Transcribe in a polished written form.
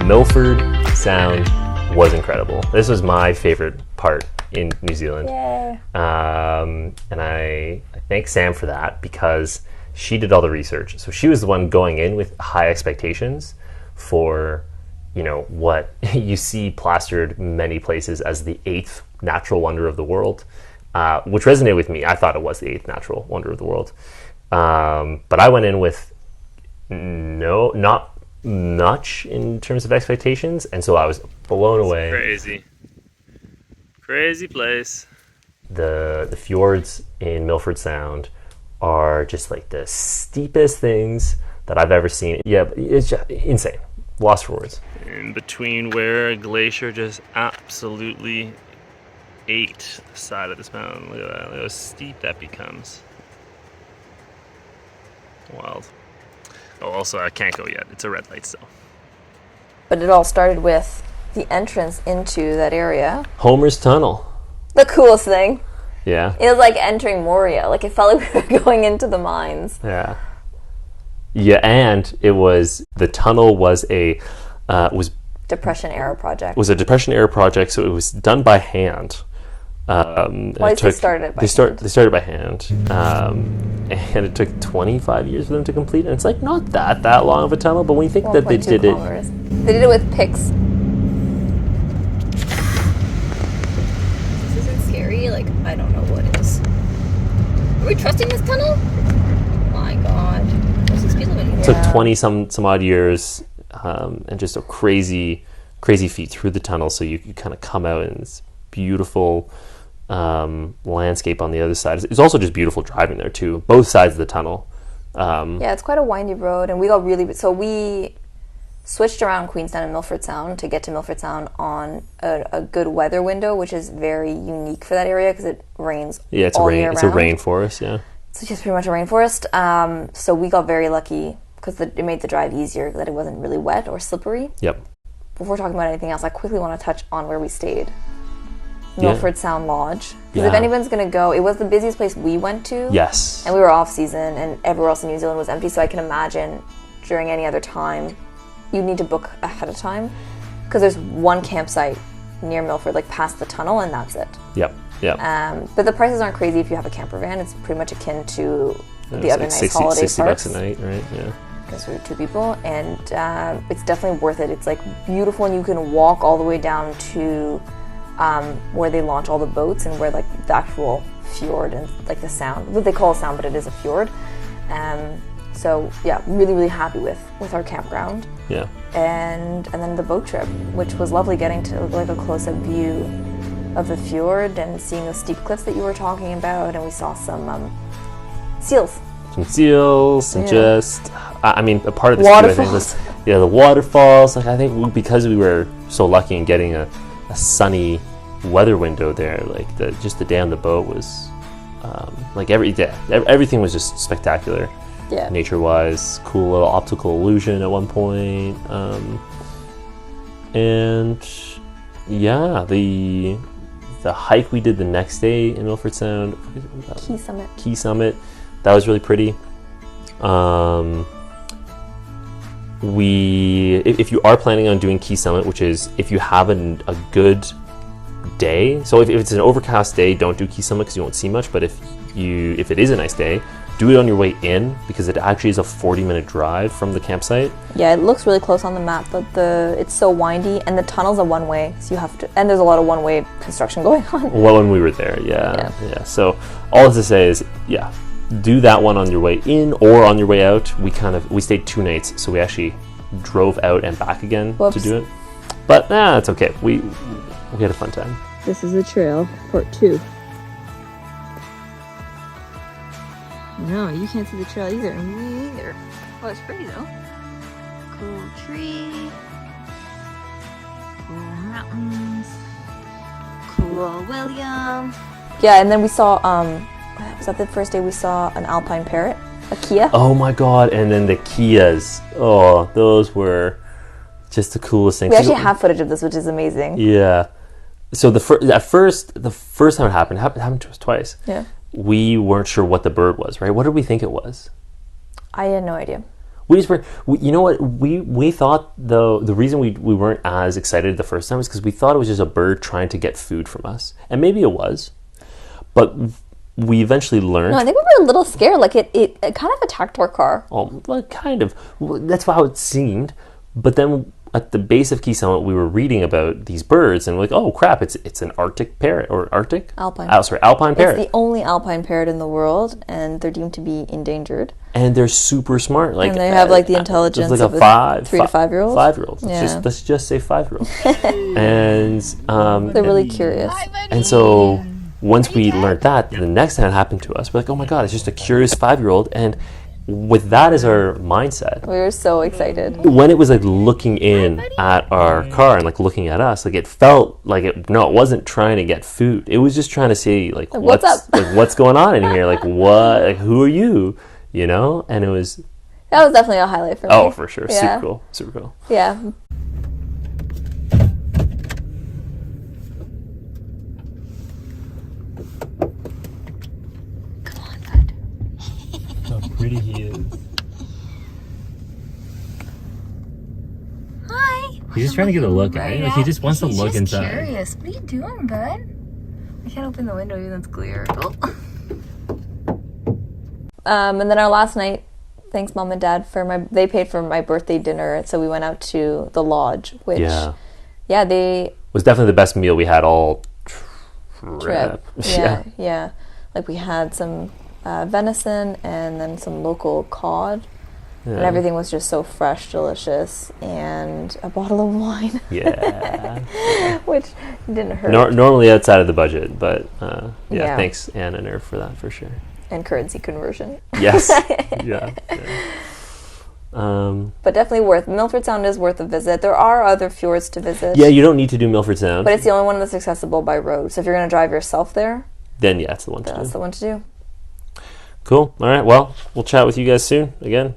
Milford Sound was incredible. This was my favorite part in New Zealand. Yay. And I thank Sam for that, because she did all the research. So she was the one going in with high expectations for, you know, what you see plastered many places as the 8th natural wonder of the world, which resonated with me. I thought it was the 8th natural wonder of the world. But I went in with not much in terms of expectations, and so I was blown away. Crazy place. The fjords in Milford Sound are just like the steepest things that I've ever seen. Yeah, it's just insane. Lost for words. In between where a glacier just absolutely ate the side of this mountain. Look at that. Look how steep that becomes. Wild. Oh, also, I can't go yet. It's a red light still. But it all started with the entrance into that area. Homer's Tunnel. The coolest thing. Yeah. It was like entering Moria. Like, it felt like we were going into the mines. Yeah. Yeah, and it was, the tunnel was Depression era project. Was a Depression era project, so it was done by hand. Why did they start it by hand? They started by hand, and it took 25 years for them to complete. And it's like not that long of a tunnel, but when you think that they did kilometers. They did it with picks. This isn't scary. Like, I don't know what is. Are we trusting this tunnel? My God, what's the speed limit here? It took 20 some odd years, and just a crazy feat through the tunnel. So you kind of come out in this beautiful landscape on the other side. It's also just beautiful driving there too, both sides of the tunnel. Yeah, it's quite a windy road, and we switched around Queenstown and Milford Sound to get to Milford Sound on a good weather window, which is very unique for that area because it rains all year round. It's a rainforest. Yeah, it's just pretty much a rainforest. So we got very lucky because it made the drive easier, that it wasn't really wet or slippery. Yep. Before talking about anything else, I quickly want to touch on where we stayed. Milford Sound Lodge. Because if anyone's going to go, it was the busiest place we went to. Yes. And we were off season, and everywhere else in New Zealand was empty, so I can imagine during any other time, you need to book ahead of time. Because there's one campsite near Milford, like past the tunnel, and that's it. Yep. But the prices aren't crazy if you have a camper van. It's pretty much akin to the other nice holiday $60 parks. $60 a night, right? Yeah. Because we're 2 people, and it's definitely worth it. It's like beautiful, and you can walk all the way down to where they launch all the boats, and where like the actual fjord and like the sound, what they call a sound, but it is a fjord. So yeah, really happy with our campground. Yeah. And then the boat trip, which was lovely, getting to like a close-up view of the fjord and seeing the steep cliffs that you were talking about, and we saw some seals. Some seals, and just, I mean, a part of this waterfalls. too, I think, was the waterfalls. Like, I think because we were so lucky in getting a sunny weather window there, like the day on the boat was like everything was just spectacular. Yeah. Nature-wise, cool little optical illusion at one point, and yeah, the hike we did the next day in Milford Sound, Key Summit, that was really pretty. If you are planning on doing Key Summit, which is if you have a good day, so if it's an overcast day, don't do Key Summit because you won't see much. But if it is a nice day, do it on your way in, because it actually is a 40-minute drive from the campsite. Yeah, it looks really close on the map, but it's so windy, and the tunnel's a one-way, so you have to, and there's a lot of one-way construction going on. Well, when we were there, yeah. So all to say is, do that one on your way in or on your way out. We stayed 2 nights, so we actually drove out and back again to do it. But it's okay. We had a fun time. This is the trail, part 2. No, you can't see the trail either. Me either. Oh, it's pretty though. Cool tree. Cool mountains. Cool William. Yeah, and then we saw, was that the first day we saw an alpine parrot? A Kia? Oh my God, and then the Kias. Oh, those were just the coolest things. We actually have footage of this, which is amazing. Yeah. So the first time it happened to us twice. Yeah. We weren't sure what the bird was, right? What did we think it was? I had no idea. We just were, you know what? We thought the reason we weren't as excited the first time was because we thought it was just a bird trying to get food from us, and maybe it was, but we eventually learned. No, I think we were a little scared. Like it kind of attacked our car. Oh, well, kind of. Well, that's how it seemed. But then at the base of Key Summit, we were reading about these birds, and we're like, oh crap, it's an Arctic parrot or Arctic Alpine. Oh, sorry, alpine parrot. It's the only alpine parrot in the world, and they're deemed to be endangered. And they're super smart. Like, and they have like the intelligence like of a 3 to 5 year old. 5-year-old. Yeah. Let's just say 5-year-old. And They're really curious. and so once we learned that, the next time it happened to us, we're like, oh my god, it's just a curious 5-year-old. And with that as our mindset, We were so excited. when it was like looking in at our car and like looking at us, like it felt like it wasn't trying to get food. It was just trying to see like What's up? like what's going on in here, like what, like who are you, you know? And it was That was definitely a highlight for me. oh, for sure. Yeah. Super cool. Yeah. Come on, bud. How pretty he is. Hi. He's just trying to get a look at it. Like he just wants to He's look just inside. Curious. What are you doing, bud? I can't open the window even though it's clear. Oh. And then our last night, thanks Mom and Dad they paid for my birthday dinner, so we went out to the lodge, which they was definitely the best meal we had all trip. Yeah. Like we had some venison and then some local cod. And everything was just so fresh, delicious, and a bottle of wine. Yeah. Which didn't hurt. Normally outside of the budget, but Yeah. thanks Anne and Irv for that for sure. And currency conversion. Yes. yeah. But definitely Milford Sound is worth a visit. There are other fjords to visit. Yeah, you don't need to do Milford Sound. But it's the only one that's accessible by road. So if you're going to drive yourself there, then yeah, it's the one to that's do. the one to do. Cool. All right. Well, we'll chat with you guys soon again.